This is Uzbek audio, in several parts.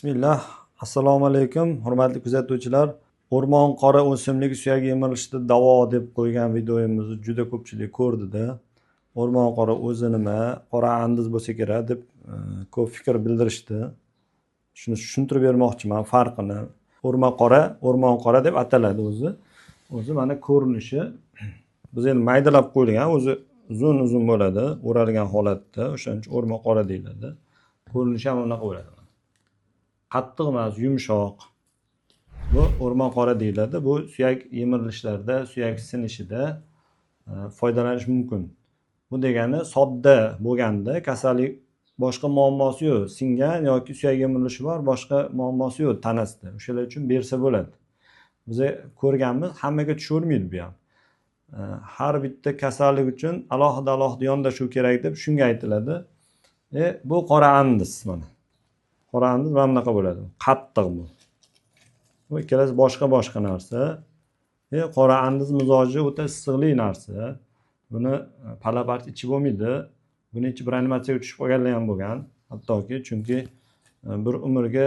Bismillah. Assalomu alaykum, hurmatli kuzatuvchilar. O'rmon qora o'simlik suyak yemirilishida davo deb qo'ygan videomizni juda ko'pchilik ko'rdida. O'rmon qora o'zi nima, qora andiz bo'lsa kerak deb ko'p fikr bildirishdi. Shuni tushuntirib bermoqchiman farqini. O'rmon qora deb ataladi o'zi. O'zi mana ko'rinishi biz endi maydalab qo'yilgan, o'zi uzun bo'ladi, o'ralgan holatda, o'shaning uchun o'rmon qora deyiladi. Ko'rinishi ham unaqa bo'ladi. Qattiq emas, yumshoq. Bu o'rmon qora deyiladi. Bu suyak yemirilishlarda, suyak sinishida foydalanish mumkin. Bu degani sodda bo'lganda kasallik boshqa muammosi yo'q, singan yoki suyak yemirilishi bor, boshqa muammosi yo'q tanasida. O'shalar uchun bersa bo'ladi. Biz ko'rganmiz, hammaga tushavermaydi bu ham. Har bitta kasallik uchun alohida yondashuv kerak deb shunga aytiladi. Bu qora andiz mana. Qora andiz mana bunaqa bo'ladi. Qattiq bu. Bu ikkalasi boshqa narsa. Qora andiz mizoji o'ta issiqli narsa. Buni palapart ichib bo'lmaydi. Buni ichib reanimatsiyaga tushib qolganlar ham bo'lgan. Hattoki chunki bir umrga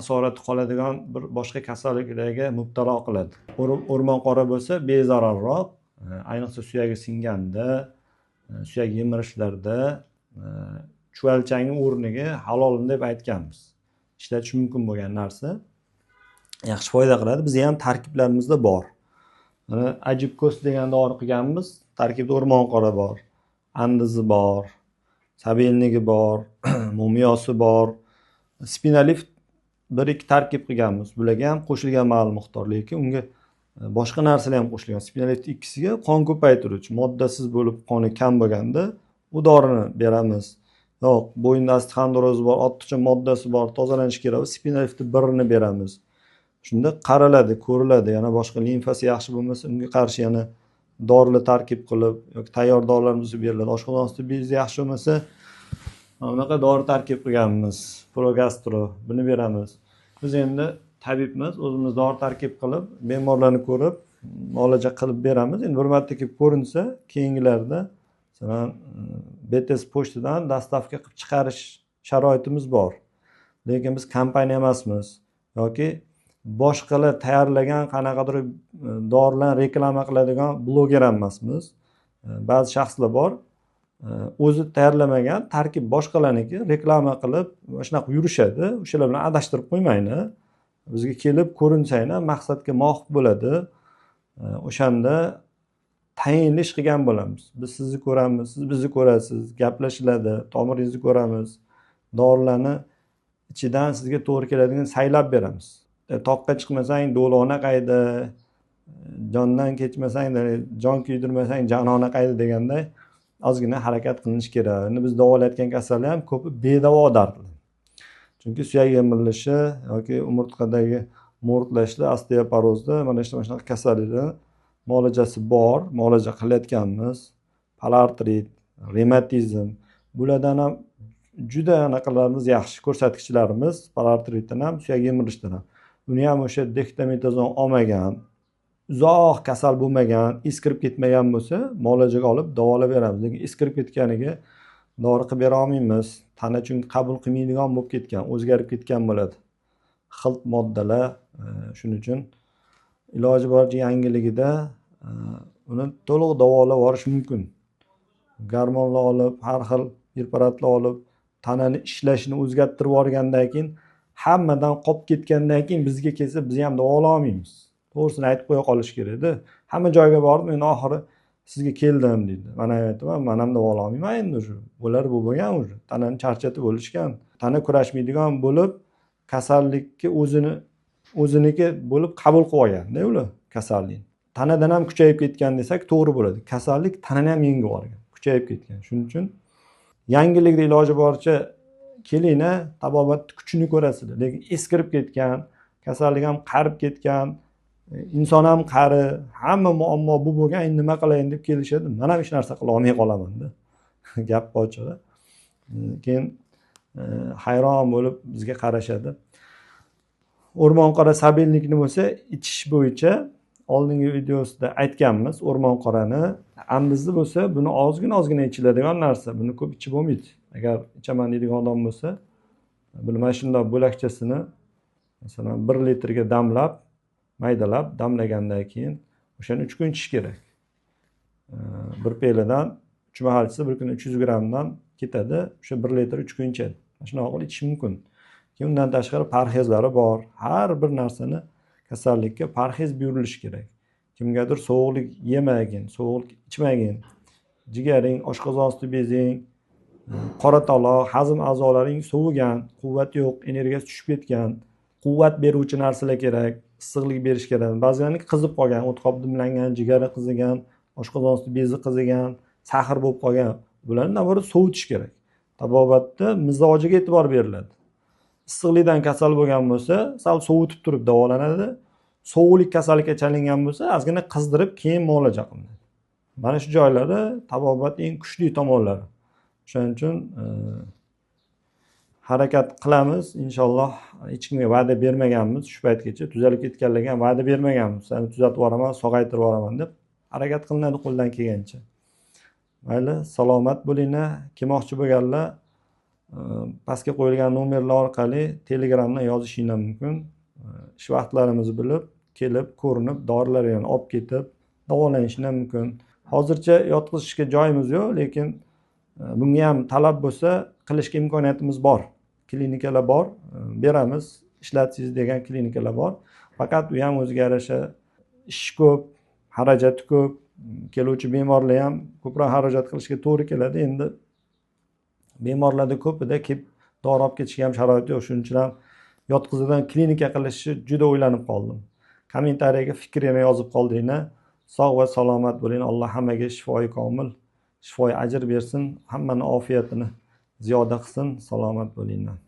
asorati qoladigan bir boshqa kasalliklarga mubtalo qiladi. O'rmon qora bo'lsa bezararroq, ayniqsa suyagi singanda, suyak yemirishlarda chuvalchangning o'rniga halol deb aytganmiz. Ishlatish mumkin bo'lgan narsa. Yaxshi foyda qiladi. Bizda ham tarkiblarimizda bor. Mana ajibkos degan dori qilganmiz. Tarkibda o'rmon qora bor, andizi bor, sabelnigi bor, mumiyosi bor. Spinalift 1-2 tarkib qilganmiz. Bularga ham qo'shilgan ma'lum miqdor, lekin unga boshqa narsalar ham qo'shilgan. Spinalift ikkisiga qon ko'paytiruvchi, moddasiz bo'lib qoni kam bo'lganda u dorini beramiz. Yo'q, bo'yinda osteoxondroz bor, ortiqcha moddasi bor, tozalanish kerak. Spinaliftni birini beramiz. Shunda qaraladi, ko'riladi. Yana boshqa limfasi yaxshi bo'lmasa, unga qarshi yana dorilar tarkib qilib yoki tayyor dorilarimiz beriladi. Oshqozon tibbiyoti yaxshi bo'lmasa, bunaqa dori tarkib qilganmiz. Progastro buni beramiz. Biz endi tabibmiz, o'zimiz dori tarkib qilib, bemorlarni ko'rib, muolaja qilib beramiz. Endi bir marta kelib ko'rinsa, keyingilarda masalan BTS pochtadan dastavka qilib chiqarish sharoitimiz bor. Lekin biz kompaniya emasmiz yoki boshqalar tayyorlagan qanaqadir dorilarni reklama qiladigan bloger emasmiz. Ba'zi shaxslar bor, o'zi tayyorlamagan tarkib boshqalarniki reklama qilib shunaqa yurishadi. O'shalar bilan adashtirib qo'ymayni. Bizga kelib ko'rinsanglar maqsadga muvofiq bo'ladi. O'shanda tayinli ish qilgan bo'lamiz. Biz sizni ko'ramiz, siz bizni ko'rasiz, gaplashiladi, tomiringizni ko'ramiz. Dorilarni ichidan sizga to'g'ri keladigan saylab beramiz. Toqqa chiqmasang do'lona qayda, jondan kechmasang, jon kuydirmasang janona qayda deganday ozgina harakat qilinish kerak. Endi biz davolayotgan kasallar ham ko'pi bedavo dardlar. Chunki suyak yemirilishi yoki umurtqadagi mo'rtlashlar, osteoporozda mana shunaqa kasalliklar muolajasi bor, muolaja qilayotganmiz. Palartrit, revmatizm, bulardan ham juda anaqalarimiz yaxshi, ko'rsatkichlarimiz palartritdan ham, suyak yemirishdan ham. Uni ham o'sha dektametazon olmagan, uzoq kasal bo'lmagan, iskirib ketmagan bo'lsa, muolajaga olib davolab beramiz. Lekin iskirib ketganiga dori qilib bera olmaymiz. Tana chunki qabul qilmaydigan bo'lib ketgan, o'zgarib ketgan bo'ladi. Xilt moddalar, shuning uchun iloji boricha yangiligida uni to'liq davolab yuborish mumkin. Gormonlar olib, har xil preparatlar olib, tanani ishlashini o'zgartirib yuborgandan keyin hammadan qolib ketgandan keyin bizga kelsa biz ham davolay olmaymiz. To'g'risini aytib qo'ya qolish kerak-da. Hamma joyga bordim, men oxiri sizga keldim deydi. Mana aytdim, men ham davolay olmayman endi shu. Bular bu bo'lgan o'zi. Tanani charchatib bo'lishgan. Tana kurashmaydigan bo'lib, kasallikni o'ziniki bo'lib qabul qilib olgan-da ular kasallik. Tanadan ham kuchayib ketgan desak to'g'ri bo'ladi. Kasallik tanani ham yengib olgan, kuchayib ketgan. Shuning uchun yangilikda iloji boricha kelinglar, tabobat kuchini ko'rasizlar. Lekin eskirib ketgan, kasallik ham qarib ketgan, inson ham qari, hamma muammo bu bo'lgan, endi nima qilayin deb kelishadi. Men ham hech narsa qila olmay qolaman-da. Gap ochig'i. Keyin hayron bo'lib bizga qarashadi. O'rmon qora sabelnikni bo'lsa, ichish bo'yicha oldingi videosida aytganmiz. O'rmon qorani andizni bo'lsa, buni ozgina ichiladigan narsa. Buni ko'p ichib bo'lmaydi. Agar ichaman deydigan odam bo'lsa, Mana shunday bo'lakchasini masalan 1 litrga damlab, maydalab, damlagandan keyin o'shani 3 kun ichish kerak. Bir peladan 3 mahal ichsa bir kunda 300 grammdan ketadi. O'sha 1 litr 3 kun ichadi. Mana shunaqa qilib ichish mumkin. Keyin undan tashqari parhezlari bor. Har bir narsani kasallikka parhez buyurilishi kerak. Kimgadir sovuqlik yemagin, sovuq ichmagin. Jigaring, oshqozon usti bezing, qora taloq, hazm a'zolaring sovigan, quvvat yo'q, energiyasi tushib ketgan, quvvat beruvchi narsalar kerak, issiqlik berish kerak. Ba'zilarning qizib qolgan, o'tqob dimlangan, jigari qizigan, oshqozon usti bezi qizigan, sahr bo'lib qolgan. Bularni nazorat sovutish kerak. Tabobatda mizojiga e'tibor beriladi. Issiqlikdan kasal bo'lgan bo'lsa, sal sovutib turib davolanadi. Sovuqlik kasallikka chalingan bo'lsa, ozgina qizdirib keyin muolaja qilinadi. Mana shu joylari tabobat eng kuchli tomonlari. Shuning uchun harakat qilamiz. Inshaalloh hech kimga va'da bermaganmiz shu paytgacha. Tuzalib ketganlarga ham va'da bermaganmiz. Seni tuzatib yuboraman, sog'aytirib yuboraman deb harakat qilinadi qo'ldan kelgancha. Mayli, salomat bo'linglar. Kelmoqchi bo'lganlar pastga qo'yilgan nomerlar orqali Telegramdan yozishinglar mumkin. Ish vaqtlarimizni bilib, kelib, ko'rinib, dorilarni olib ketib, davolanishinglar mumkin. Hozircha yotqizishga joyimiz yo'q, lekin bunga ham talab bo'lsa, qilishga imkoniyatimiz bor. Klinikalar bor, beramiz, ishlatsangiz degan klinikalar bor. Faqat u ham o'ziga yarasha ish ko'p, xarajati ko'p, keluvchi bemorlar ham ko'proq xarajat qilishga to'g'ri keladi. Endi bemorlarda ko'pida kelib dori olib ketishga ham sharoit yo'q. Shuning uchun ham yotqizidan klinika qilishni juda o'ylanib qoldim. Kommentariyaga fikrini yozib qoldiringlar. Sog' va salomat bo'ling. Alloh hammaga shifoyi komil, shifoyi ajr bersin. Hammani ofiyatini ziyoda qilsin. Salomat bo'linglar.